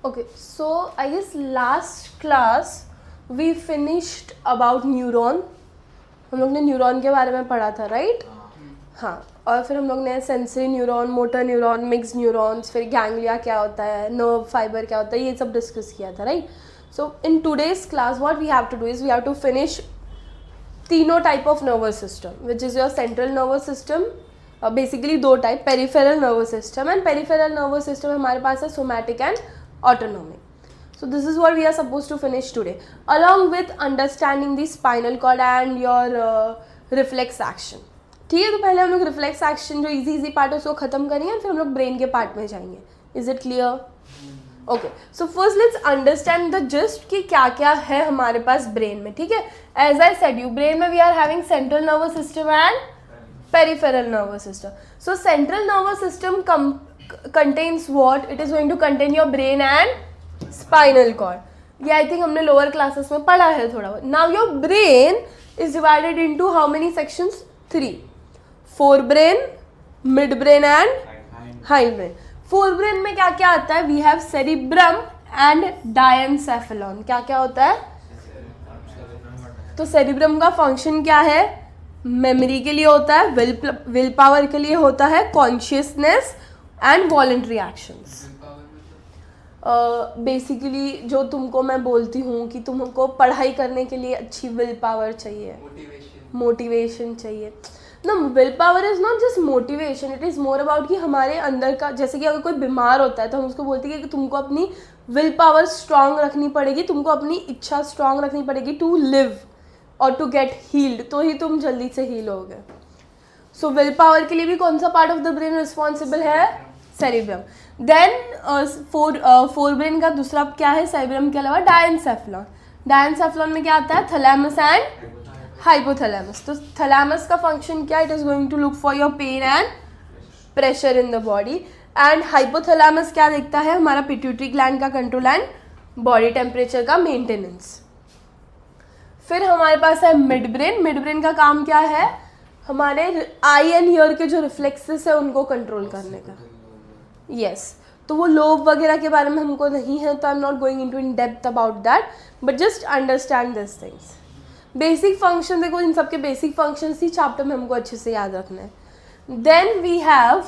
Okay, so I guess last class we finished about neuron. हम लोग ने neuron के बारे में पढ़ा था, राइट? हाँ, और फिर हम लोग ने sensory neuron, motor neuron, mix neurons, फिर गैंग्लिया क्या होता है, नर्व फाइबर क्या होता है, ये सब डिस्कस किया था, right? So in today's class what we have to do is we have to finish तीनों type of nervous system, which is your central nervous system, basically दो type, peripheral nervous system and peripheral nervous system हमारे पास है somatic and autonomic. So this is what we are supposed to finish today, along with understanding the spinal cord and your reflex action. ठीक है, तो पहले हम लोग reflex action जो इजी पार्ट है उसको खत्म करेंगे, फिर हम लोग ब्रेन के पार्ट में जाएंगे. Is it clear? Okay, so first let's understand the just कि क्या क्या है हमारे पास ब्रेन में. ठीक है, as I said you, brain में we are having central nervous system and peripheral nervous system. So central nervous system contains what? It is going to contain your brain and spinal cord. ये I think हमने lower classes में पढ़ा है थोड़ा बहुत. Now your brain is divided into how many sections? 3. Forebrain, midbrain and hindbrain. Forebrain में क्या क्या आता है? We have cerebrum and diencephalon. क्या क्या होता है? तो सेरिब्रम का फंक्शन क्या है? मेमोरी के लिए होता है, विल पावर के लिए होता है, consciousness and voluntary actions. Basically जो तुमको मैं बोलती हूँ कि तुमको पढ़ाई करने के लिए अच्छी विल पावर चाहिए, मोटिवेशन चाहिए ना. Will power is not just motivation, it is more about कि हमारे अंदर का, जैसे कि अगर कोई बीमार होता है तो हम उसको बोलते हैं कि तुमको अपनी विल पावर स्ट्रांग रखनी पड़ेगी, तुमको अपनी इच्छा स्ट्रांग रखनी पड़ेगी टू लिव और टू गेट हील्ड, तो ही तुम जल्दी से हील होगे. सो विल पावर के लिए भी कौन सा part of the brain responsible है? सेरिब्रम. देन फोर ब्रेन का दूसरा क्या है सेरिब्रम के अलावा? डायनसेफेलॉन. डायनसेफेलॉन में क्या आता है? Thalamus and hypothalamus. तो थैलेमस का फंक्शन क्या? It is going to look for your pain and pressure in the body. And hypothalamus क्या देखता है? हमारा पिट्यूटरी ग्लैंड का कंट्रोल एंड बॉडी टेम्परेचर का मेंटेनेंस. फिर हमारे पास है मिड ब्रेन. मिड ब्रेन का काम क्या है? हमारे आई एंड ईयर के जो रिफ्लेक्सेस है उनको कंट्रोल करने का. यस, तो वो लोब वगैरह के बारे में हमको नहीं है, तो I am not going into in depth about that, but just understand this things. Basic function देखो, इन सबके बेसिक फंक्शंस ही चैप्टर में हमको अच्छे से याद रखना है. Then we have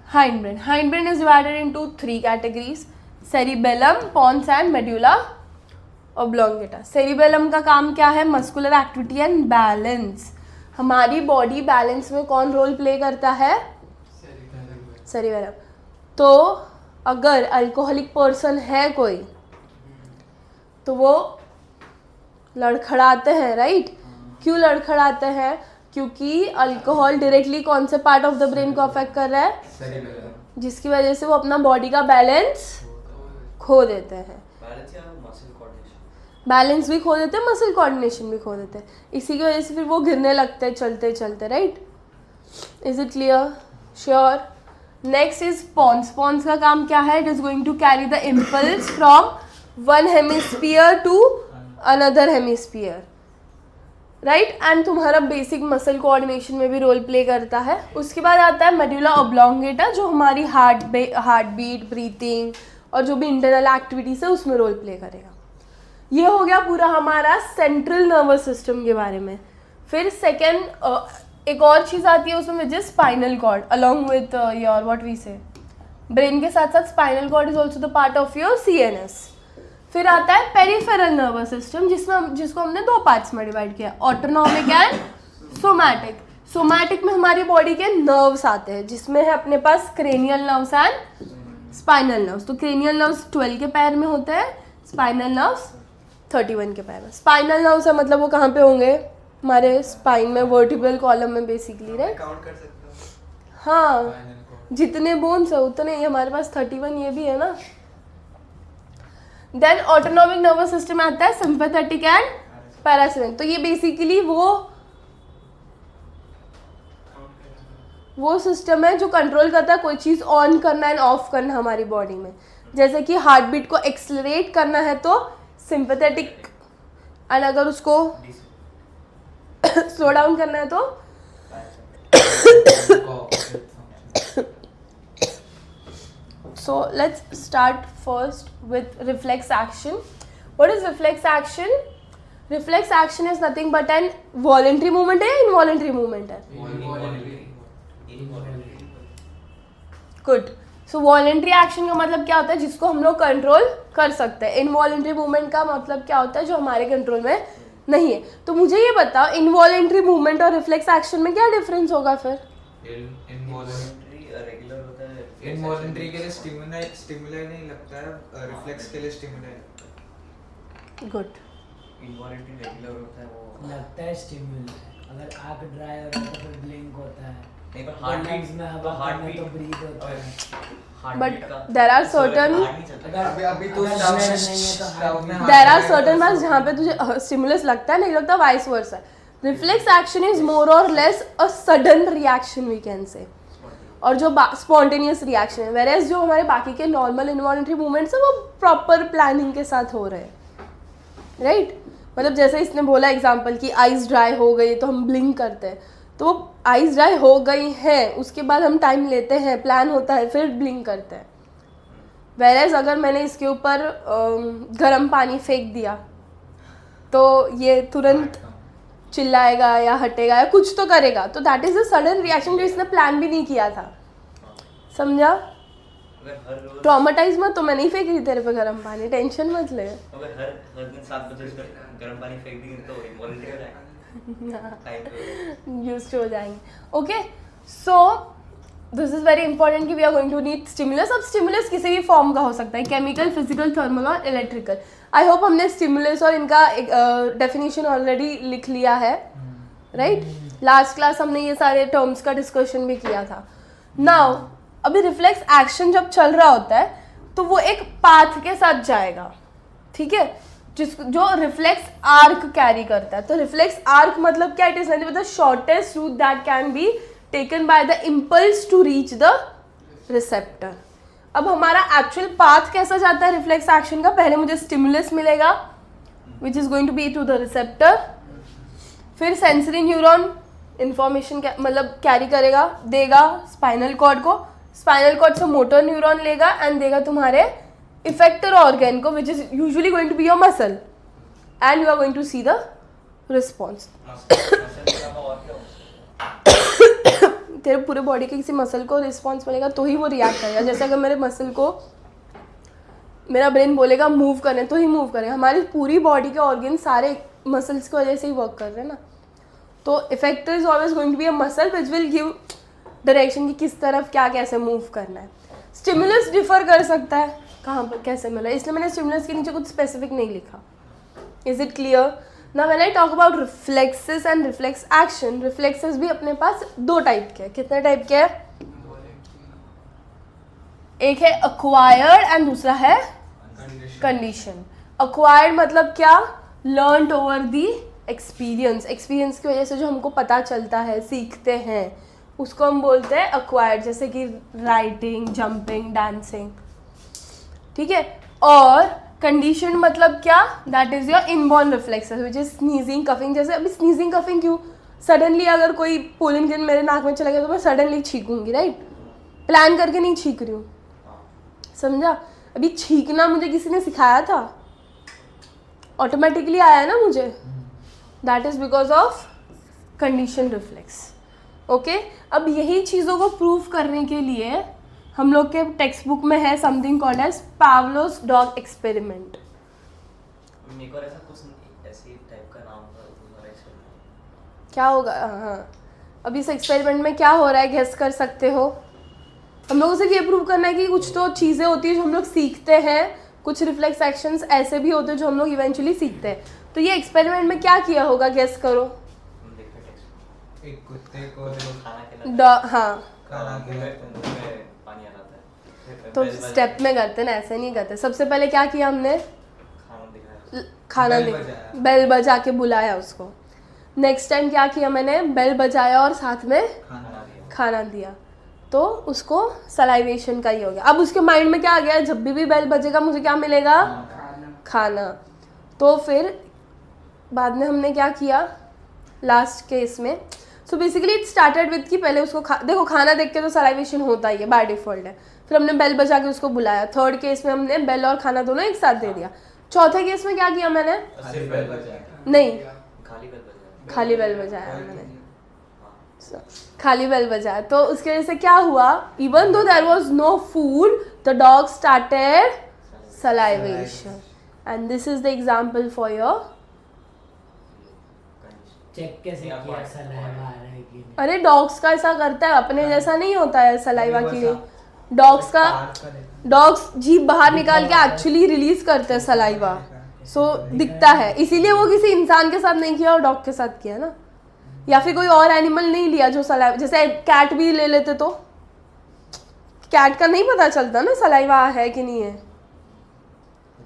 hindbrain. Hindbrain is divided into 3 categories: cerebellum, pons and medulla oblongata. Cerebellum का काम क्या है? Muscular activity and balance. हमारी बॉडी बैलेंस में कौन रोल प्ले करता है? सेरिबेलम. तो अगर अल्कोहलिक पर्सन है कोई तो वो लड़खड़ाते हैं, राइट? क्यों लड़खड़ाते हैं? क्योंकि अल्कोहल डायरेक्टली कौन से पार्ट ऑफ द ब्रेन को अफेक्ट कर रहा है? जिसकी वजह से वो अपना बॉडी का बैलेंस खो देते हैं. बैलेंस भी खो देते हैं, मसल कोऑर्डिनेशन भी खो देते हैं. इसी की वजह से फिर वो गिरने लगते हैं चलते चलते, right? Is it clear? Sure. Next is pons. Pons का काम क्या है? It is going to carry the impulse from one hemisphere to another hemisphere, right? And तुम्हारा बेसिक मसल कोऑर्डिनेशन में भी रोल प्ले करता है. उसके बाद आता है मेड्यूला ऑब्लोंगेटा, जो हमारी हार्ट बीट, ब्रीथिंग और जो भी इंटरनल एक्टिविटीज है उसमें रोल प्ले करेगा. ये हो गया पूरा हमारा सेंट्रल नर्वस सिस्टम के बारे में. फिर सेकेंड एक और चीज़ आती है उसमें, which is spinal cord along with your what we say brain के साथ साथ spinal cord is also the part of your CNS. फिर आता है पेरिफेरल नर्वस सिस्टम, जिसको हमने 2 पार्ट्स में डिवाइड किया, ऑटोनॉमिक एंड सोमैटिक. सोमैटिक में हमारी बॉडी के नर्व्स आते हैं, जिसमें है अपने पास cranial nerves and spinal nerves. तो क्रेनियल नर्व्स 12 के पैर में होते हैं, स्पाइनल नर्व्स 31 के पैर में. स्पाइनल नर्व्स है मतलब वो कहाँ पे होंगे? हमारे स्पाइन में, वर्टिब्रल कॉलम में बेसिकली, राइट? काउंट कर सकते हो? हाँ, जितने बोन्स है उतने ही हमारे पास 31 ये भी है ना. देन ऑटोनॉमिक नर्वस सिस्टम आता है, सिंपैथेटिक एंड पैरासिम्पैथेटिक. तो ये बेसिकली वो सिस्टम है जो कंट्रोल करता है कोई चीज़ ऑन करना एंड ऑफ करना हमारी बॉडी में. जैसे कि हार्ट बीट को एक्सेलरेट करना है तो सिंपैथेटिक, एंड अगर उसको स्लो डाउन करना है तो So let's start first with reflex action. What is reflex action? Reflex action is nothing but an voluntary movement है या involuntary movement है? Good. So voluntary action का मतलब क्या होता है? जिसको हम लोग कंट्रोल कर सकते हैं. Involuntary movement का मतलब क्या होता है? जो हमारे कंट्रोल में नहीं है. तो मुझे ये बताओ involuntary movement और reflex action में क्या डिफरेंस होगा फिर? इनवॉलंटरी के लिए स्टिमुलाई नहीं लगता है, रिफ्लेक्स के लिए स्टिमुलाई लगता है. गुड. इनवॉलंटरी रेगुलर होता है, वो लगता है स्टिमुलाई. अगर आंख ड्राई हो रहा है तो फिर ब्लिंक होता है. नहीं पर हार्ट बीट में हवा में तो ब्रीथ होता है. But there are certain अभी तो there are certain बार जहाँ पे तुझे स्टिमुलस लगता है नहीं लगता, vice versa. Reflex action is more और less a sudden reaction we can say, और जो स्पॉन्टेनियस रिएक्शन है. वेरेज जो हमारे बाकी के नॉर्मल इनवॉलंटरी मूवमेंट्स है वो प्रॉपर प्लानिंग के साथ हो रहे हैं, राइट? मतलब जैसे इसने बोला एग्जांपल कि आइज ड्राई हो गई तो हम ब्लिंक करते हैं, तो वो आइज ड्राई हो गई हैं उसके बाद हम टाइम लेते हैं, प्लान होता है, फिर ब्लिंक करते हैं. वेरेज अगर मैंने इसके ऊपर गर्म पानी फेंक दिया तो ये तुरंत चिल्लाएगा या हटेगा या कुछ तो करेगा, तो that is a sudden reaction जो इसने प्लान भी नहीं किया था. समझा? ट्रॉमेटाइज मत, तो मैं नहीं फेंक रही तेरे पे गर्म पानी, टेंशन मत ले. अगर हर दिन 7 बजे गर्म पानी फेंक देंगे तो इनवॉलंटरी हो जाएगा. यूज्ड हो जाएंगे. Okay, so this is very important कि we are going to need stimulus. अब स्टिमुलस किसी भी फॉर्म का हो सकता है, केमिकल, फिजिकल, थर्मल और इलेक्ट्रिकल. आई होप हमने स्टिमुलस और इनका डेफिनेशन ऑलरेडी लिख लिया है, राइट? लास्ट क्लास हमने ये सारे टर्म्स का डिस्कशन भी किया था. नाउ अभी रिफ्लेक्स एक्शन जब चल रहा होता है तो वो एक पाथ के साथ जाएगा, ठीक है, जो रिफ्लेक्स आर्क कैरी करता है. तो रिफ्लेक्स आर्क मतलब क्या? It is nothing but the shortest route that can be taken by the impulse to reach the receptor. अब हमारा एक्चुअल पाथ कैसा जाता है रिफ्लेक्स एक्शन का? पहले मुझे स्टिमुलस मिलेगा which is going to be to the receptor, फिर सेंसरी न्यूरॉन इंफॉर्मेशन मतलब कैरी करेगा, देगा स्पाइनल कॉर्ड को, स्पाइनल कॉर्ड से मोटर न्यूरॉन लेगा एंड देगा तुम्हारे इफेक्टर ऑर्गन को which is usually going to be your muscle, and you are going to see the response. तेरे पूरे बॉडी के किसी मसल को रिस्पॉन्स मिलेगा तो ही वो रिएक्ट करेगा. जैसे अगर मेरे मसल को मेरा ब्रेन बोलेगा मूव करने तो ही मूव करेगा. हमारी पूरी बॉडी के ऑर्गन सारे मसल्स की वजह से ही वर्क कर रहे हैं ना. तो effector is always going to be a muscle which will give direction कि किस तरफ क्या कैसे मूव करना है. स्टिमुलस डिफर कर सकता है कहाँ पर कैसे मिला, इसलिए मैंने स्टिमुलस के नीचे कुछ स्पेसिफिक नहीं लिखा. Is it clear? Now when I talk about reflexes and reflex action, reflexes भी अपने पास दो टाइप के हैं. कितने टाइप के हैं? एक है acquired and दूसरा है condition. Acquired मतलब क्या? Learned over the experience. Experience की वजह से जो हमको पता चलता है, सीखते हैं, उसको हम बोलते हैं acquired. जैसे कि writing, jumping, dancing, ठीक है. और कंडीशन मतलब क्या? That is your inborn reflexes which is sneezing, coughing. जैसे अभी स्नीजिंग कफिंग क्यों? सडनली अगर कोई पोलन गिन मेरे नाक में चला गया तो मैं सडनली छींकूंगी, राइट? प्लान करके नहीं छींक रही हूँ, समझा? अभी छींकना मुझे किसी ने सिखाया था, ऑटोमेटिकली आया ना मुझे. That is because of condition reflex. Okay, अब यही चीज़ों को प्रूव करने के लिए हम लोग के टेक्स्ट बुक में है something called as Pavlov's dog experiment. क्या होगा? हाँ, अब इस एक्सपेरिमेंट में क्या हो रहा है गेस कर सकते हो? हम लोगों से ये प्रूव करना है कि कुछ तो चीज़ें होती है जो हम लोग सीखते हैं, कुछ रिफ्लेक्स एक्शंस ऐसे भी होते हैं जो हम लोग इवेंचुअली सीखते हैं. तो ये एक्सपेरिमेंट में क्या किया होगा गेस करो? एक कुत्ते को हाँ, तो स्टेप में करते ना, ऐसे नहीं करते. सबसे पहले क्या किया हमने? खाना बेल बजा के बुलाया उसको. नेक्स्ट टाइम क्या किया मैंने? बेल बजाया और साथ में खाना दिया. तो उसको सलाइवेशन का ही हो गया. अब उसके माइंड में क्या आ गया? जब भी बेल बजेगा मुझे क्या मिलेगा? खाना. तो फिर बाद में हमने क्या किया लास्ट केस में? So basically it started with कि पहले उसको देखो खाना देख के तो सलाइवेशन होता ही है, बाय डिफॉल्ट है। फिर हमने बेल बजा के उसको बुलाया। थर्ड केस में हमने बेल और खाना दोनों एक साथ दे दिया। चौथे केस में क्या किया मैंने? सिर्फ बेल बजाया, नहीं, खाली बेल बजाया, खाली बेल बजाया मैंने, खाली बेल बजाया। तो उसकी वजह से क्या हुआ, even though there was no food the dog started salivation and this is the example for your. Check कैसे किया सलाइवा आ रहा है कि नहीं? अरे डॉग्स का ऐसा करता है, अपने जैसा नहीं होता है सलाइवा के लिए। डॉग्स जीभ बाहर निकाल के एक्चुअली रिलीज करते हैं सलाइवा, सो दिखता है। इसीलिए वो किसी इंसान के साथ नहीं किया और डॉग के साथ किया ना, या फिर कोई और एनिमल नहीं लिया जो सलाइवा, जैसे कैट भी ले लेते तो कैट का नहीं पता चलता ना सलाइवा है कि नहीं है।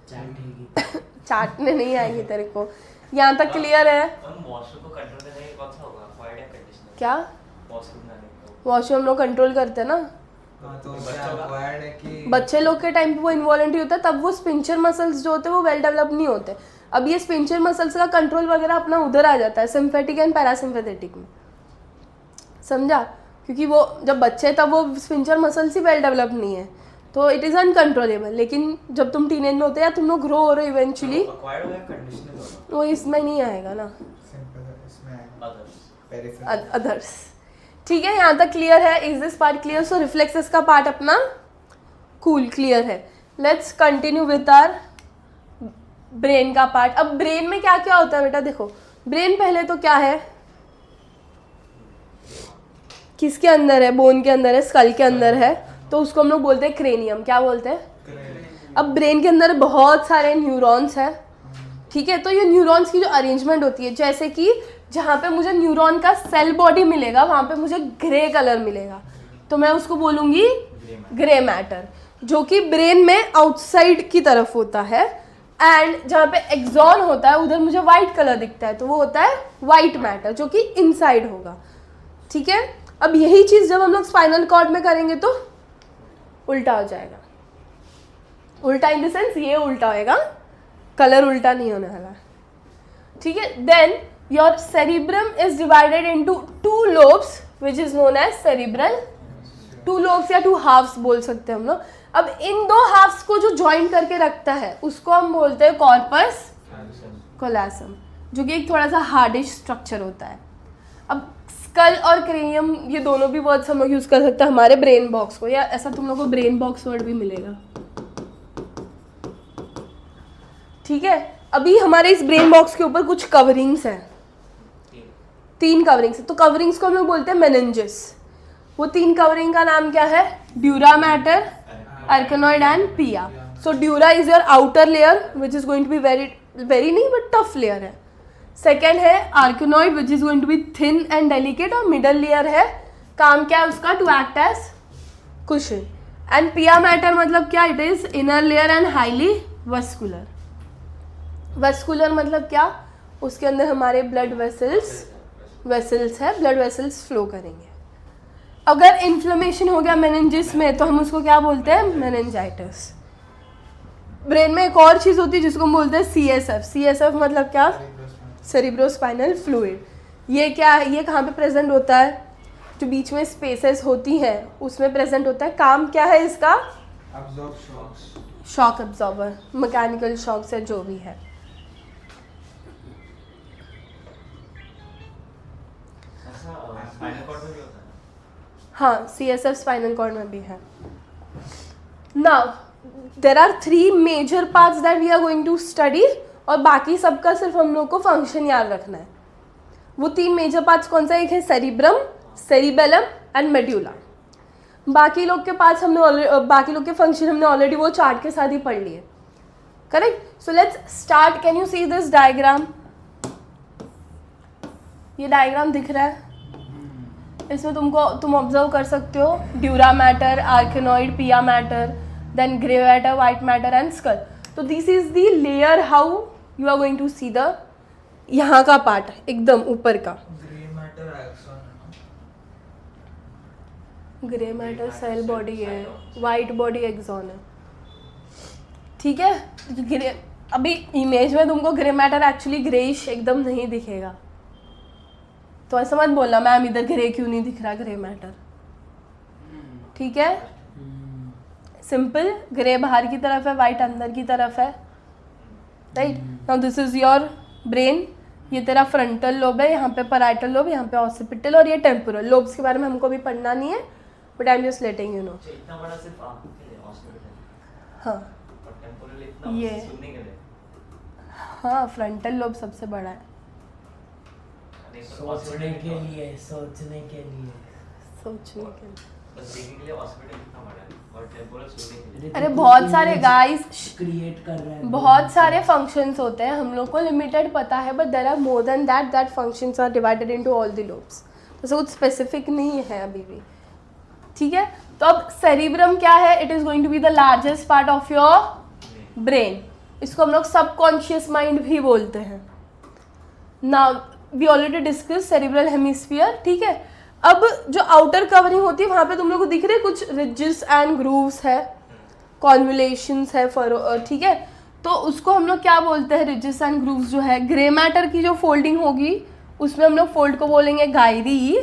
चाटेगी। चाटने नहीं आएगी तेरे को। यहाँ तक क्लियर है? हम वॉशरूम को कंट्रोल करने के कौन सा होगा, अक्वायर्ड या कंडीशनर? क्या वॉशरूम जाने का वॉशरूम लोग कंट्रोल करते हैं ना, तो क्या acquired है कि बच्चे लोग के टाइम पे वो इन्वॉलंटरी होता है, तब वो स्पिंचर मसल्स जो होते हैं वो वेल डेवलप नहीं होते। अब ये स्पिंचर मसल्स का कंट्रोल वगैरह अपना उधर आ जाता है, सिम्फेटिक एंड पैरासिम्फेटिक में, समझा? क्योंकि वो जब बच्चे तब वो स्पिंचर मसल्स ही वेल डेवलप नहीं है, तो इट इज़ अनकंट्रोलेबल। लेकिन जब तुम टीनेज में होते हैं या तुम लोग ग्रो हो रहे हो इवेंचुअली, अक्वायर्ड हो या कंडीशनर होगा? वो इसमें नहीं आएगा ना, सिंपल इसमें अदर्स पेरिफेरल अदर्स। ठीक है, यहाँ तक क्लियर है? Is this part clear? So reflexes का पार्ट अपना कूल क्लियर है। Let's continue with our brain का पार्ट। अब ब्रेन में क्या क्या होता है बेटा? देखो ब्रेन पहले तो क्या है, किसके अंदर है? बोन के अंदर है, स्कल के अंदर है, तो उसको हम लोग बोलते हैं क्रेनियम। क्या बोलते हैं? अब ब्रेन के अंदर बहुत सारे न्यूरॉन्स हैं, ठीक है? तो ये न्यूरॉन्स की जो अरेंजमेंट होती है, जैसे कि जहाँ पे मुझे न्यूरॉन का सेल बॉडी मिलेगा वहाँ पे मुझे ग्रे कलर मिलेगा, तो मैं उसको बोलूँगी ग्रे मैटर, जो कि ब्रेन में आउटसाइड की तरफ होता है। एंड जहाँ पे एक्सॉन होता है उधर मुझे वाइट कलर दिखता है, तो वो होता है वाइट मैटर, जो कि इनसाइड होगा। ठीक है, अब यही चीज़ जब हम लोग स्पाइनल कॉर्ड में करेंगे तो उल्टा हो जाएगा। उल्टा इन द सेंस ये उल्टा होएगा, कलर उल्टा नहीं होने वाला। ठीक है, then your cerebrum is divided into 2 lobes which is known as cerebral, 2 lobes या 2 हाफ्स बोल सकते हैं हम लोग। अब इन 2 हाफ्स को जो ज्वाइन करके रखता है उसको हम बोलते हैं कॉर्पस कोलासम, जो कि एक थोड़ा सा हार्डिश स्ट्रक्चर होता है। अब स्कल और क्रेनियम ये दोनों भी वर्ड्स हम लोग यूज कर सकते हैं हमारे ब्रेन बॉक्स को, या ऐसा तुम लोग को ब्रेन बॉक्स वर्ड भी मिलेगा। ठीक है, अभी हमारे इस ब्रेन बॉक्स के ऊपर कुछ कवरिंग्स हैं, 3 कवरिंग्स है, तो कवरिंग्स को हम लोग बोलते हैं मेनिंजेस। वो 3 कवरिंग का नाम क्या है? Dura matter, arachnoid and pia. So dura is your outer layer which is going to be very नहीं बट टफ लेयर है। सेकेंड है arachnoid which is going to be thin and delicate, और middle layer है, काम क्या है उसका? To act as cushion. And pia matter मतलब क्या? It is inner layer and highly vascular. Vascular मतलब क्या? उसके अंदर हमारे ब्लड वेसल्स है, ब्लड वेसल्स फ्लो करेंगे। अगर इन्फ्लेमेशन हो गया मेनिंजिस में तो हम उसको क्या बोलते हैं? मेनिंजाइटिस। ब्रेन में एक और चीज़ होती है जिसको हम बोलते हैं CSF। CSF मतलब क्या? Cerebrospinal fluid. ये क्या है? ये कहाँ पे प्रेजेंट होता है? जो बीच में स्पेसेस होती हैं उसमें प्रेजेंट होता है। काम क्या है इसका? Absorb shocks, shock absorber, mechanical shock से जो भी है। ऐसा स्पाइनल कॉर्ड में भी होता है? हाँ, CSF स्पाइनल कॉर्ड में भी है। Now there are 3 major parts that we are going to study, और बाकी सबका सिर्फ हम लोग को फंक्शन याद रखना है। वो 3 मेजर पार्ट्स कौन सा? एक है सेरिब्रम, सेरिबेलम एंड मेड्यूला। बाकी लोग के पार्ट्स बाकी लोग के फंक्शन हमने ऑलरेडी वो चार्ट के साथ ही पढ़ लिए, correct? So let's start. Can you see this diagram? ये डायग्राम दिख रहा है? इसमें तुम ऑब्जर्व कर सकते हो dura matter, arachnoid, pia matter, then grey matter, white matter and skull. तो this is the layer how you are going to see the यहाँ का पार्ट एकदम ऊपर का। ग्रे मैटर एक्सन है ना? ग्रे मैटर सेल बॉडी है, white body axon है। ठीक है, ग्रे, अभी इमेज में तुमको ग्रे मैटर एक्चुअली ग्रेइश एकदम नहीं दिखेगा, तो ऐसा मत बोलना मैम इधर ग्रे क्यों नहीं दिख रहा, ग्रे मैटर, ठीक है? सिंपल, ग्रे बाहर की तरफ है, वाइट अंदर की तरफ है, right? Now this is your brain, ये तेरा फ्रंटल लोब है, यहाँ पे पैराइटल लोब, यहाँ पे ऑसिपिटल और ये टेम्पोरल लोब्स के बारे में हमको भी पढ़ना नहीं है, but I am just letting you know. इतना बड़ा सिर्फ आंखों के लिए हॉस्पिटल हाँ और टेम्पोरल इतना ये सुनने के लिए. हाँ, फ्रंटल लोब सबसे बड़ा है. नहीं, तो सोचने hospital के लिए, सोचने के लिए. सोचने के लिए. बस देखने के लिए हॉस्पिटल इतना बड़ा है और टेम्पोरल सुनने के लिए. अरे बहुत सारे गाइस, क्रिएट कर रहा है. बहुत सारे फंक्शंस होते हैं, हम लोग को लिमिटेड पता है, but there are more than that functions are divided into all the lobes. तो कुछ स्पेसिफिक नहीं है अभी भी, ठीक है? तो अब सेरिब्रम क्या है? It is going to be the largest part of your brain. इसको हम लोग सबकॉन्शियस माइंड भी बोलते हैं. Now we already discuss cerebral hemisphere, ठीक है? अब जो आउटर कवरिंग होती है वहाँ पे तुम लोग को दिख रहे हैं कुछ रिजेस एंड ग्रूव्स है, कॉन्वुलेशंस है, ठीक है? तो उसको हम लोग क्या बोलते हैं? रिजेस एंड ग्रूव्स जो है, ग्रे मैटर की जो फोल्डिंग होगी उसमें हम लोग फोल्ड को बोलेंगे गायरी,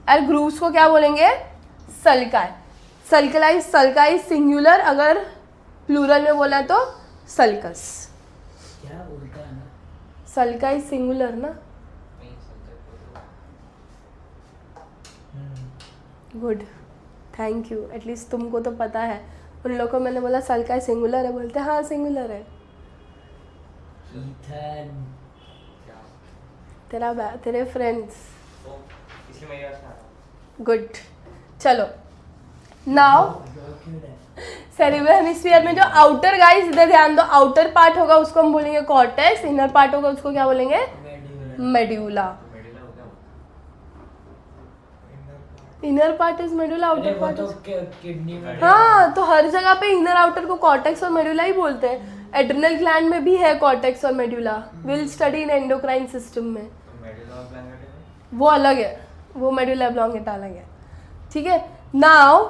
और ग्रूव्स को क्या बोलेंगे? सल्काई. सल्काई सिंगुलर, अगर प्लूरल में बोला तो सल्कस. क्या उल्टा है ना. सल्काई सिंगुलर ना. नहीं सुनते गुड, थैंक यू. एटलीस्ट तुमको तो पता है. उन लोगों को मैंने बोला सल्काई सिंगुलर है, बोलते हाँ सिंगुलर है. ईथन. तेरे फ्रेंड्स. तो इसलिए मैं यहाँ से आ रहा हूँ. गुड. चलो नाउ सेरिब्रल हेमिस्फीयर में जो आउटर, गाइस इधर ध्यान दो, आउटर पार्ट होगा उसको हम बोलेंगे कॉर्टेक्स, इनर पार्ट होगा उसको क्या बोलेंगे? मेड्यूला. मेडुला हो गया. Inner part is medulla, outer वो पार्ट तो इज. किडनी में. हाँ, तो हर जगह पे इनर आउटर को कॉर्टेक्स और मेडुला ही बोलते हैं. एड्रिनल ग्लैंड में भी है कॉर्टेक्स और medulla. Will study in endocrine system में. तो मेडुला और प्लैनेट है. वो अलग है, वो मेडुला ऑब्लॉन्गेटा अलग है, ठीक है? Now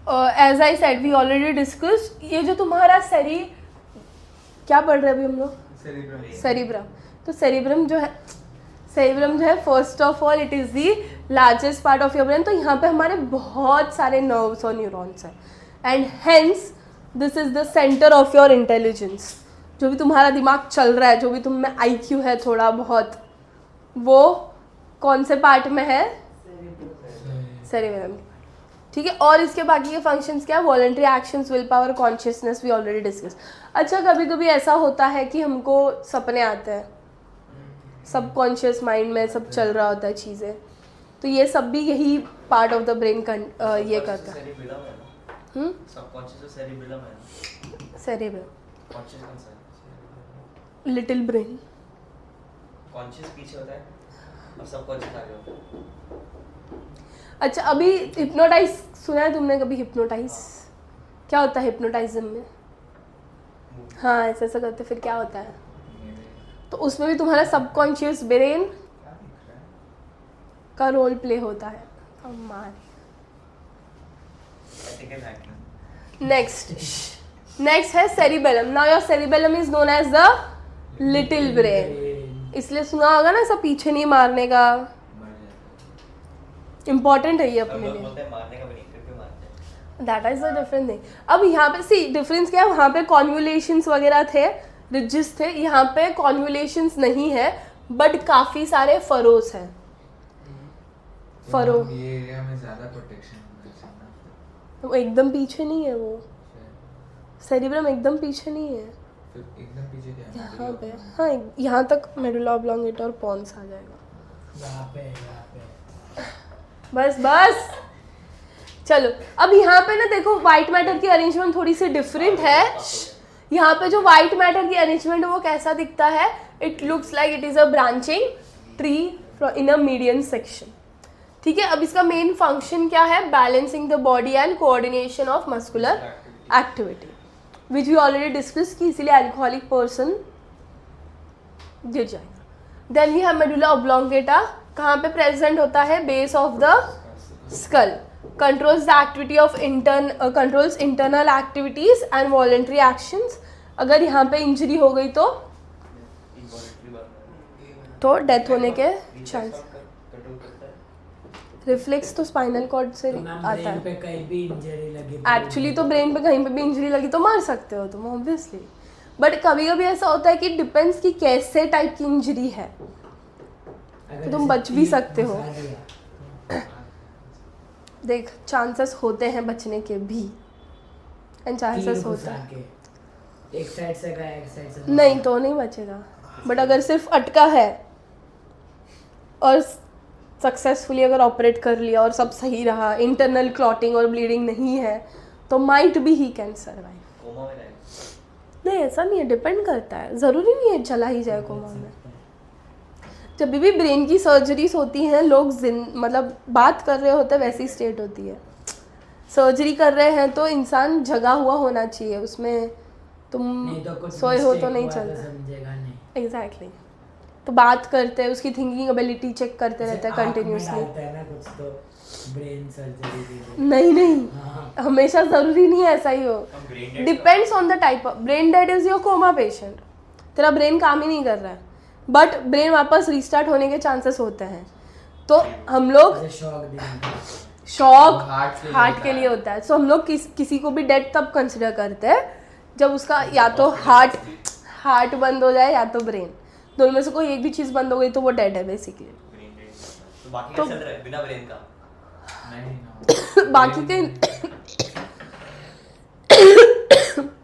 as I said we already discussed, ये जो तुम्हारा क्या पढ़ रहे हैं अभी हम लोग? सेरिब्रम. तो सेरिब्रम जो है first of all it is the largest part of your brain. तो यहाँ पे हमारे बहुत सारे नर्व्स और न्यूरॉन्स हैं, and hence this is the centre of your intelligence. जो भी तुम्हारा दिमाग चल रहा है, जो भी तुम में IQ है थोड़ा बहुत, वो कौन से पार्ट में है? सेरिब्रम, ठीक है? और इसके बाकी के फंक्शंस क्या? Voluntary actions, willpower, consciousness, we already discuss. अच्छा, कभी कभी ऐसा होता है कि हमको सपने आते हैं, सबकॉन्शियस माइंड में सब चल रहा होता है चीज़ें, तो ये सब भी यही पार्ट ऑफ द ब्रेन ये करता है. सेरिबेलम है ना. सबकॉन्शियस और सेरिबेलम है ना. सेरिब्रम, कॉन्शियस कौन सा है? Little brain. कॉन्शियस पीछे होता है और सबकॉन्शियस आगे होता है. अच्छा, अभी हिप्नोटाइज सुना है तुमने कभी? हिप्नोटाइज क्या होता है हिप्नोटाइज्म में? हाँ, ऐसा ऐसा करते फिर क्या होता है? तो उसमें भी तुम्हारा सबकॉन्शियस ब्रेन का रोल प्ले होता है. नेक्स्ट है cerebellum. Now your cerebellum is known as the little brain. इसलिए सुना होगा ना, सब पीछे नहीं मारने का. इम्पॉर्टेंट है ये अपने लिए. बोलते हैं मारने का भी नहीं, फिर भी मारते हैं. That is the different thing. अब यहाँ पे सी डिफरेंस क्या है? वहाँ पे कॉन्वुलेशंस वगैरह थे, रिजेस थे. यहाँ पे कॉन्वुलेशंस नहीं है, बट काफ़ी सारे फरोस हैं. फरो ये एरिया में ज़्यादा प्रोटेक्शन होना चाहिए. वो एकदम पीछे नहीं है, वो सेरिब्रम एकदम पीछे नहीं है. फिर एकदम पीछे क्या है? यहाँ पे, हाँ, यहाँ तक मेडुला ऑब्लॉन्गेटा और पॉन्स आ जाएगा. यहाँ पे. बस चलो. अब यहाँ पे ना देखो, वाइट मैटर की अरेंजमेंट थोड़ी सी डिफरेंट है. यहाँ पे जो वाइट मैटर की अरेंजमेंट है वो कैसा दिखता है? It looks like it is a branching tree in a median section, ठीक है? अब इसका मेन फंक्शन क्या है? Balancing the body and coordination of muscular activity, which we already discuss की, इसीलिए अल्कोहलिक पर्सन गिर जाएगा. Then we have medulla oblongata. कहाँ पे प्रेजेंट होता है? Base of the skull. Controls the activity of controls internal activities and voluntary actions. अगर यहाँ पे इंजरी हो गई तो डेथ होने के चांस. रिफ्लेक्स तो स्पाइनल कॉर्ड से तो मैम आता ब्रेन है। पे कहीं भी इंजरी लगी एक्चुअली तो ब्रेन पे कहीं पे भी इंजरी लगी तो मार सकते हो तुम ऑब्वियसली, बट कभी कभी ऐसा होता है कि डिपेंड्स कि कैसे टाइप की इंजरी है, अगर तुम जैसे बच भी तीर सकते हो। घुसा दिया, देख चांसेस होते हैं बचने के भी, एंड तीर चांसेस होते घुसा हैं, के एक साइड से गया एक साइड से नहीं तो नहीं बचेगा। बट अगर सिर्फ अटका है और सक्सेसफुली अगर ऑपरेट कर लिया और सब सही रहा, इंटरनल क्लॉटिंग और ब्लीडिंग नहीं है, तो माइट भी ही कैन सर्वाइव। कोमा में जाएगा। नहीं ऐसा नहीं है, डिपेंड करता है, ज़रूरी नहीं है चला ही जाए कोमा में। जब भी ब्रेन की सर्जरीज होती हैं लोग मतलब बात कर रहे होते हैं वैसी स्टेट होती है। सर्जरी कर रहे हैं तो इंसान जगा हुआ होना चाहिए, उसमें तुम नहीं तो कुछ सोए हो तो mistake नहीं हुआ चलता। समझेगा नहीं। एग्जैक्टली तो बात करते हैं, उसकी थिंकिंग एबिलिटी चेक करते रहते हैं जैसे आँख में कंटिन्यूसली। डालते हैं ना कुछ तो ब्रेन सर्जरी के लिए। नहीं नहीं, हाँ हमेशा ज़रूरी नहीं है ऐसा ही हो, हम brain dead depends on the type of brain dead is your coma patient, तेरा ब्रेन काम ही नहीं कर रहा है बट ब्रेन वापस रिस्टार्ट होने के चांसेस होते हैं। तो हम लोग जैसे शॉक दिया शॉक हार्ट के लिए होता है, सो हम लोग किसी को भी डेड तब कंसिडर करते हैं जब उसका या तो हार्ट बंद हो जाए या तो ब्रेन, दोनों में से कोई एक भी चीज़ बंद हो गई तो वो डेड है बेसिकली। brain dead। तो बाकी तो- क्या चल रहा है बिना ब्रेन का?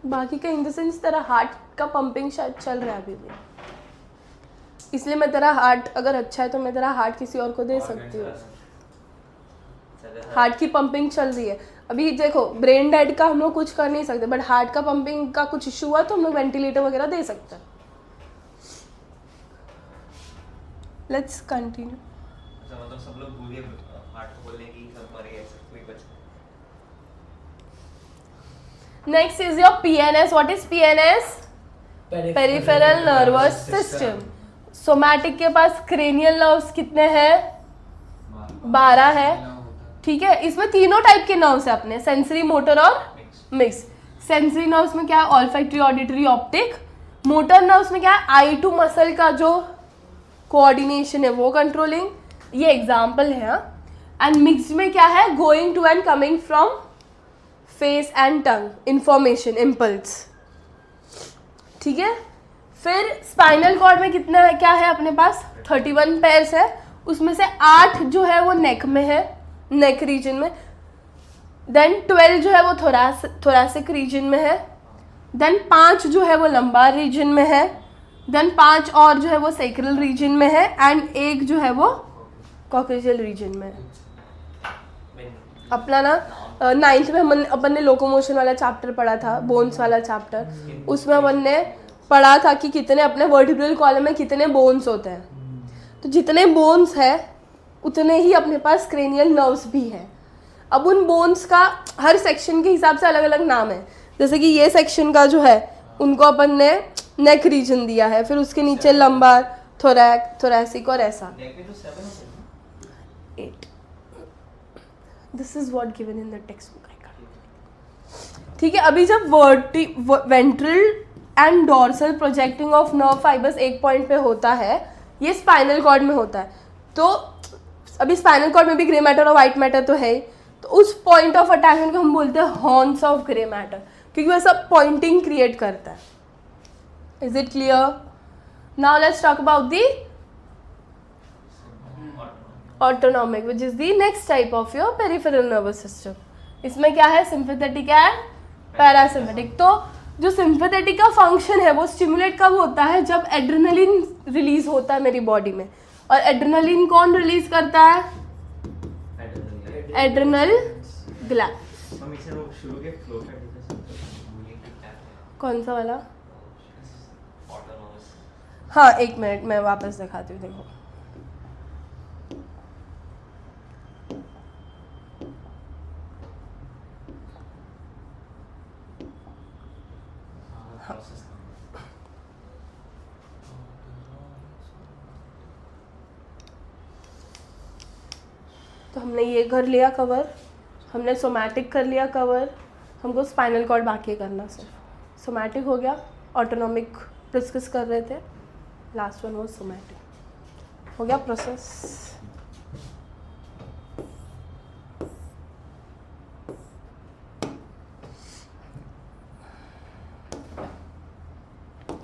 बाकी का इन द सेंस तेरा हार्ट का पंपिंग शायद चल रहा है अभी भी, इसलिए मैं तेरा हार्ट अगर अच्छा है तो मैं तेरा हार्ट किसी और को दे सकती हूँ। हार्ट की पंपिंग चल रही है अभी, देखो ब्रेन डेड का हम लोग कुछ कर नहीं सकते बट हार्ट का पंपिंग का कुछ इशू हुआ तो हम लोग वेंटिलेटर वगैरह दे सकते हैं। Let's continue. अच्छा मतलब सब लोग भूल गए हार्ट को बोलने की, सब मर गए, सब कोई बच गया। Next is your PNS। What is PNS? Peripheral nervous system. Somatic के पास क्रेनियल नर्व्स कितने हैं? 12 है, ठीक है। इसमें तीनों टाइप के नर्व्स है अपने, सेंसरी, मोटर और मिक्स। सेंसरी नर्व्स में क्या है? Olfactory, auditory, optic. Motor nerves में क्या है? आई टू मसल का जो कोऑर्डिनेशन है वो कंट्रोलिंग, ये एग्जाम्पल है। एंड मिक्स में क्या है? Going to and coming from face and tongue, information, impulse, ठीक है। फिर स्पाइनल कॉर्ड में कितना है, क्या है अपने पास? 31 पेयर्स है, उसमें से 8 जो है वो नेक में है, नेक रीजन में। देन 12 जो है वो थोरासिक रीजन में है। देन 5 जो है वो लंबार रीजन में है। देन 5 और जो है वो सेक्रल रीजन में है। एंड 1 जो है वो कॉक्सियल रीजन में है। अपना ना 9th में अपन ने लोकोमोशन वाला चैप्टर पढ़ा था, बोन्स वाला चैप्टर, उसमें अपन ने पढ़ा था कि कितने अपने वर्टिब्रल कॉलम में कितने बोन्स होते हैं। तो जितने बोन्स है उतने ही अपने पास क्रेनियल नर्व्स भी हैं। अब उन बोन्स का हर सेक्शन के हिसाब से अलग अलग नाम है। जैसे कि ये सेक्शन का जो है उनको अपन ने नेक रीजन दिया है, फिर उसके नीचे लंबार, थोरैसिक और ऐसा। नेक में तो 7 होते हैं। 8। This is what given in the text book. ठीक है। अभी जब ventral and dorsal projecting of nerve fibres एक पॉइंट पे होता है, ये स्पाइनल कॉर्ड में होता है। तो अभी स्पाइनल कॉर्ड में भी ग्रे मैटर और वाइट मैटर तो है ही, तो उस पॉइंट ऑफ अटैचमेंट को हम बोलते हैं हॉर्न्स ऑफ ग्रे मैटर, क्योंकि वह सब पॉइंटिंग क्रिएट करता है। Is it clear? Now let's talk about the autonomic, which is the next type of your peripheral nervous system. इसमें क्या है? Sympathetic and parasympathetic. तो जो सिंपैथेटिक का फंक्शन है वो स्टिमुलेट कब होता है? जब एड्रेनलिन रिलीज होता है मेरी बॉडी में। और एड्रेनलिन कौन रिलीज करता है? Adrenal gland. हम इसे लोग शुरू के फ्लो का भूलेंगे क्या है? कौन सा वाला? ऑटोनॉमस। हाँ, एक मिनट मैं वापस दिखाती हूँ, देखो। प्रोसेस। तो हमने ये कर लिया कवर, हमने सोमैटिक कर लिया कवर, हमको स्पाइनल कॉर्ड बाकी करना सिर्फ। सोमैटिक हो गया, ऑटोनॉमिक डिस्कस कर रहे थे, लास्ट वन वो सोमैटिक हो गया प्रोसेस।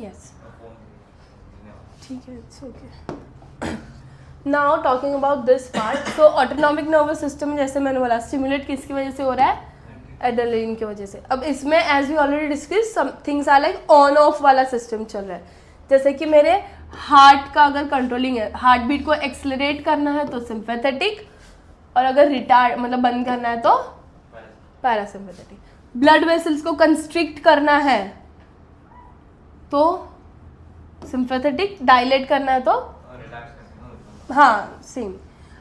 यस फोन ठीक है, it's okay. Now talking about this part, so autonomic nervous system जैसे मैंने बोला स्टिमुलेट किसकी वजह से हो रहा है, एड्रेनलिन की वजह से. अब इसमें as we already discuss some things are like on off वाला सिस्टम चल रहा है. जैसे कि मेरे हार्ट का अगर कंट्रोलिंग है, हार्ट बीट को एक्सेलरेट करना है तो सिंपैथेटिक, और अगर रिटार्ड मतलब बंद करना है तो पैरासिम्पैथेटिक. ब्लड वेसल्स को कंस्ट्रिक्ट करना है तो सिंपैथेटिक, डायलेट करना है तो हाँ सेम.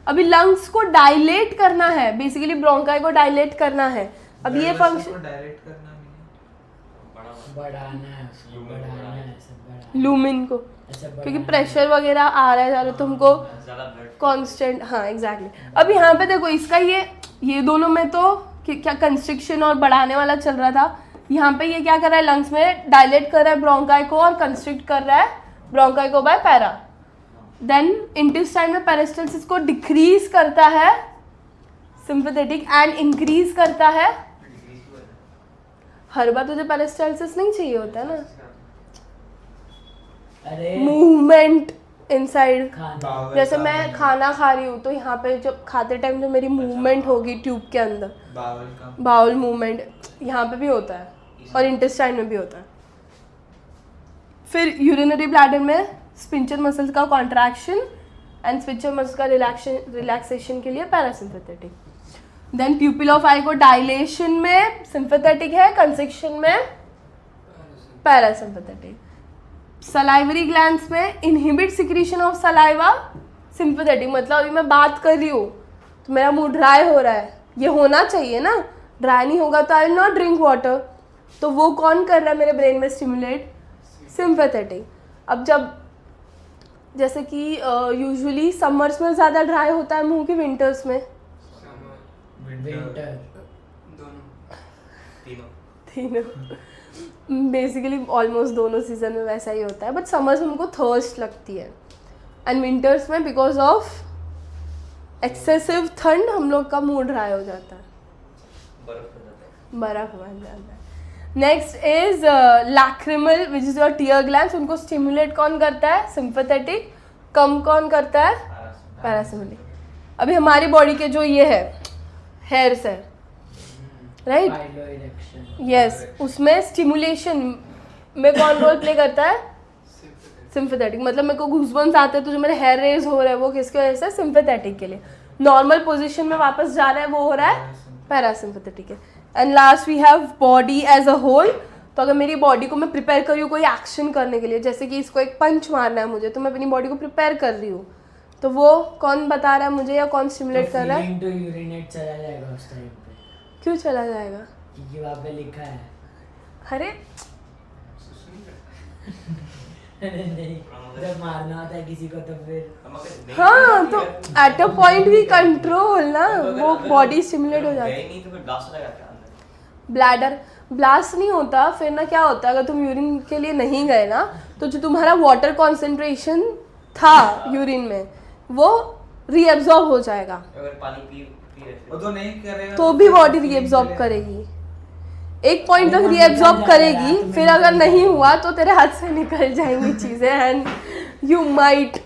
अभी लंग्स को डायलेट करना है, बेसिकली ब्रोंकाई को डायलेट करना है. अब ये फंक्शन डायरेक्ट करना नहीं, बढ़ाना है उसको, बढ़ाना है, सब बढ़ाना लूमिन को, ऐसा क्योंकि बढ़ाना प्रेशर वगैरह आ रहा है ज़्यादा तो हमको ज्यादा ब्लड कांस्टेंट. हाँ एग्जैक्टली. अब यहाँ पे देखो इसका ये दोनों में तो क्या कंस्ट्रिक्शन और बढ़ाने वाला चल रहा था. यहाँ पे ये क्या कर रहा है, लंग्स में डायलेट कर रहा है ब्रोंकाई को और कंस्ट्रिक्ट कर रहा है ब्रोंकाई को बाय पैरा. देन इंटेस्टाइन में पेरिस्टाल्सिस को डिक्रीज करता है सिंपैथेटिक एंड इंक्रीज करता है. हर बार तुझे पेरिस्टाल्सिस नहीं चाहिए होता है ना, अरे मूवमेंट इनसाइड. खाना जैसे मैं खाना खा रही हूँ तो यहाँ पे जब खाते टाइम जो मेरी मूवमेंट होगी ट्यूब के अंदर, बावल का बाउल मूवमेंट यहाँ पे भी होता है और इंटेस्टाइन में भी होता है. फिर यूरिनरी ब्लैडर में स्पिंचर मसल्स का कॉन्ट्रैक्शन एंड स्पिंचर मसल्स का रिलैक्सेशन के लिए पैरासिम्पैथेटिक. देन प्यूपिल ऑफ आई को डायलेशन में सिंपैथेटिक है, कंस्ट्रिक्शन में पैरासिम्पैथेटिक. सलाइवरी ग्लैंड्स में inhibit secretion of saliva sympathetic. मतलब अभी मैं बात कर रही हूँ तो मेरा मुंह ड्राई हो रहा है, ये होना चाहिए ना, ड्राई नहीं होगा तो I will not drink water. तो वो कौन कर रहा है मेरे ब्रेन में स्टिमुलेट, सिंपैथेटिक. अब जब जैसे कि यूजुअली समर्स में ज़्यादा ड्राई होता है मुंह की विंटर्स में, विंटर तीनों बेसिकली ऑलमोस्ट दोनों सीजन में वैसा ही होता है. बट समर्स में हमको थर्स्ट लगती है एंड विंटर्स में बिकॉज ऑफ एक्सेसिव ठंड हम लोग का मुंह ड्राई हो जाता है, बर्फ बन जाता है. Next is lacrimal which is your tear glands. उनको स्टिमुलेट कौन करता है, सिंपैथेटिक. कम कौन करता है, पैरासिम्पैथेटिक. अभी हमारी बॉडी के जो ये है हेयर्स है राइट, यस, उसमें स्टिमुलेशन में कौन रोल प्ले करता है, सिंपैथेटिक. मतलब मेरे को घूसबम्स आते हैं तो जो मेरे हेयर रेज हो रहे हैं वो किसकी वजह से, सिंपैथेटिक के लिए. नॉर्मल पोजीशन में वापस जा रहा है वो हो रहा है पैरासिम्पैथेटिक है. And last we have body as a whole. तो अगर मेरी बॉडी को मैं प्रिपेयर कर रही हूँ कोई एक्शन करने के लिए, जैसे कि इसको एक पंच मारना है मुझे, तो मैं अपनी बॉडी को प्रिपेयर कर रही हूँ, तो वो कौन बता रहा है मुझे या कौन स्टिमुलेट कर रहा है. तो यूरिनेट चला जाएगा उस टाइम पे, क्यों चला जाएगा, क्योंकि वहाँ पे लिखा है. अरे नहीं, जब मारना होता है किसी को तो फिर हाँ, तो at a point we control ना, वो बॉडी स्टिमुलेट हो जाती है. नहीं तो फिर ब्लास्ट हो जाएगा ब्लैडर ब्लास्ट नहीं होता, फिर ना क्या होता है अगर तुम यूरिन के लिए नहीं गए ना, तो जो तुम्हारा वाटर कॉन्सेंट्रेशन था यूरिन में वो रीएब्जॉर्ब हो जाएगा. अगर पानी पी रहे वो तो नहीं करेगा तो भी बॉडी रीएब्जॉर्ब करेगी, एक पॉइंट तक अरे रीएब्जॉर्ब निकल जाएगा, करेगी. तुम्हें फिर अगर निकल नहीं जाएगा. हुआ तो तेरे हाथ से निकल जाएंगी चीजें and you might.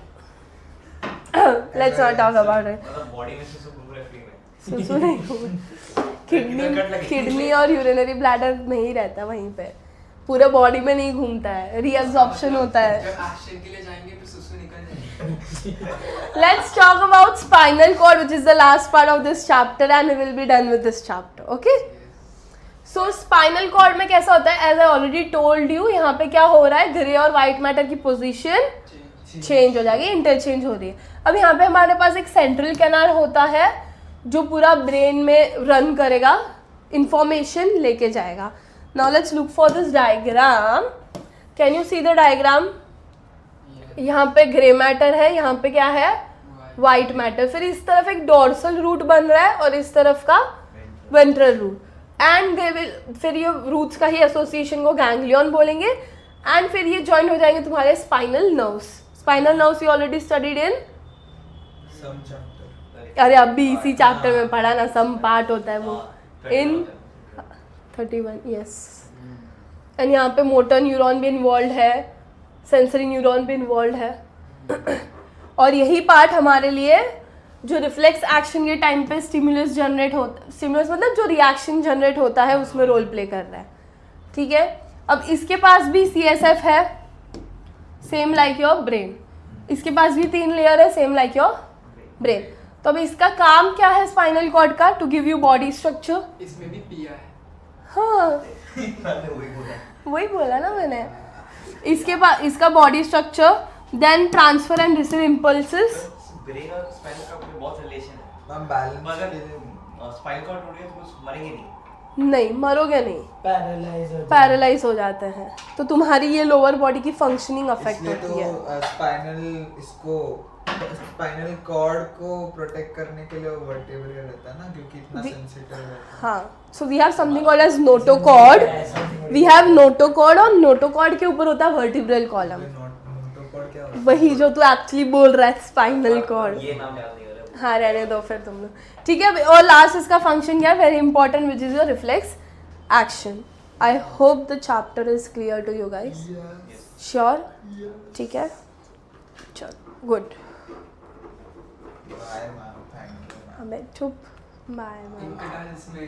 Let's not talk about it. मतलब बॉडी में से पूरे फ्री में सुसु नहीं होगा, किडनी और यूरिनरी ब्लैडर नहीं रहता वहीं पे, पूरे बॉडी में नहीं घूमता है, रीअब्जॉर्प्शन होता है. जब एक्शन के लिए जाएंगे तो सुसु निकल जाएगी. Let's talk about spinal cord, which is the last part of this chapter, and we will be done with this chapter. Okay? So spinal cord में कैसा होता है? As I already told you, यहाँ पे क्या हो रहा है? ग्रे और व्हाइट मैटर की पोजीशन चेंज हो जाएगी, इंटरचेंज हो रही है. अब यहाँ पे हमारे पास एक सेंट्रल कैनाल होता है जो पूरा ब्रेन में रन करेगा, इंफॉर्मेशन लेके जाएगा. Now let's look for this diagram. Can you see the diagram? यहाँ पे ग्रे मैटर है, यहाँ पे क्या है, व्हाइट मैटर. फिर इस तरफ एक डोर्सल रूट बन रहा है और इस तरफ का ventral route. And they will, फिर ये रूट्स का ही एसोसिएशन को गैंग्लियन बोलेंगे. एंड फिर ये ज्वाइन हो जाएंगे तुम्हारे spinal nerves. Spinal nerves you already studied in, some chapter. अरे अभी इसी चैप्टर में पढ़ा ना, सम पार्ट होता है वो इन 31. यस. एंड यहाँ पे मोटर न्यूरॉन भी इन्वॉल्व है, सेंसरी न्यूरॉन भी इन्वॉल्व है और यही पार्ट हमारे लिए जो रिफ्लेक्स एक्शन के टाइम पे स्टिमुलस जनरेट होता, स्टिमुलस मतलब जो रिएक्शन जनरेट होता है उसमें रोल प्ले कर रहा है, ठीक है। अब इसके पास भी CSF है, सेम लाइक योर ब्रेन, इसके पास भी 3 लेयर है, सेम लाइक योर ब्रेन। तो अब इसका काम क्या है स्पाइनल कॉर्ड का? To give you body structure. इसमें भी पिया है। हाँ वही बोला ना मैंने। इसके पास इसका body structure, then transfer and receive impulses. Brain और स्पाइनल कॉर्ड में बहुत रिलेशन है। मैम बैलेंस मगर स्पाइनल कॉर्ड टूट गया तो कुछ मरेंगे नहीं। नहीं मरोगे नहीं, पैरालाइज पैरालाइज हो जाते हैं, तो तुम्हारी ये लोअर बॉडी की फंक्शनिंग अफेक्ट इसलिए होती है। तो स्पाइनल कॉर्ड को प्रोटेक्ट करने के लिए वो वर्टेब्रे रहता है ना, क्योंकि इतना सेंसिटिव है। हाँ, so we have something called as notochord, we have notochord और नोटोकॉर्ड के ऊपर होता है वर्टिब्रल कॉलम, नोटोकॉर्ड क्या होता है? वही जो तू एक्चुअली बोल रहा है स्पाइनल कॉर्ड। ये नाम याद नहीं हो रहा। हाँ रहने दो फिर तुम लोग, ठीक है। और लास्ट इसका फंक्शन क्या है, very important, which is your reflex action. I hope the chapter is clear to you guys. Sure? ठीक है, चलो good. Bye ma'am, thank you. हमें चुप, बाय बाय। इनका डांस में